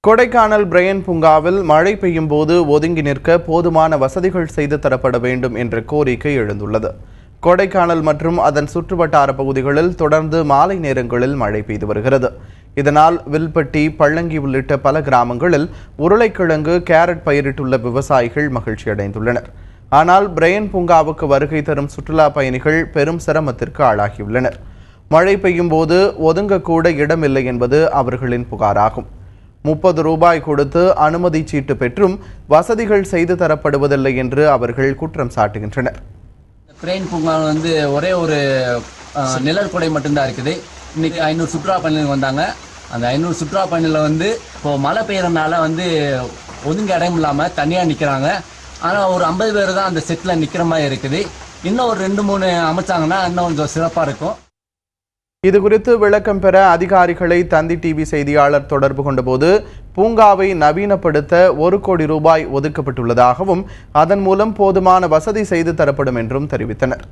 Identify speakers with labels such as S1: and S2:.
S1: Kodaikanal Brian பூங்காவில் மழை பெய்யும் போது ஒதுங்கி நிற்க போதுமான வசதிகள் செய்து தரப்பட வேண்டும் என்ற கோரிக்கை எழுந்துள்ளது. கொடைக்கானல் மற்றும் அதன் சுற்றுவட்டார பகுதிகளில் தொடர்ந்து மாலை நேரங்களில் மழை பெய்து வருகிறது. இதனால் வில்பட்டி, பள்ளங்கி உள்ளிட்ட பல கிராமங்களில் உருளைக்கிழங்கு, கேரட் பயிரிட்டுள்ள விவசாயிகள் மகிழ்ச்சி அடைந்துள்ளனர். ஆனால் பிரையன் பூங்காவுக்கு வருகை தரும் சுற்றுலா பயணிகள் பெரும் சிரமத்திற்கு ஆளாகியுள்ளனர். மழை பெய்யும் போது ஒதுங்கக்கூட இடமில்லை என்பது அவர்களின் புகாராகும். 30 ரூபாய் கொடுத்து அனுமதி சீட்டு பெற்றும் வசதிகள் செய்து தரப்படுவதில்லை என்று அவர்கள் குற்றம் சாட்டுகின்றனர்.
S2: பிரையன் பூங்கா ஒரே ஒரு நிழல் கொடை மட்டும்தான் இருக்குது. இன்னைக்கு 500 சுற்றுலா பயணிகள் வந்தாங்க. அந்த 500 சுற்றுலா பயணிகள் இப்போ மழை பெய்யறதுனால ஒதுங்க இடம் இல்லாமல் தனியாக நிற்கிறாங்க. ஆனால் ஒரு 50 பேர் தான் அந்த செட்டில் நிற்கிற மாதிரி இருக்குது. இன்னும் ஒரு 2-3 அமைச்சாங்கன்னா இன்னும் கொஞ்சம் சிறப்பாக இருக்கும்.
S1: இதுகுறித்து விளக்கம் பெற அதிகாரிகளை தந்தி டிவி செய்தியாளர் தொடர்பு கொண்டபோது பூங்காவை நவீனப்படுத்த 1 கோடி ரூபாய் ஒதுக்கப்பட்டுள்ளதாகவும் அதன் மூலம் போதுமான வசதி செய்து தரப்படும் என்றும் தெரிவித்தனர்.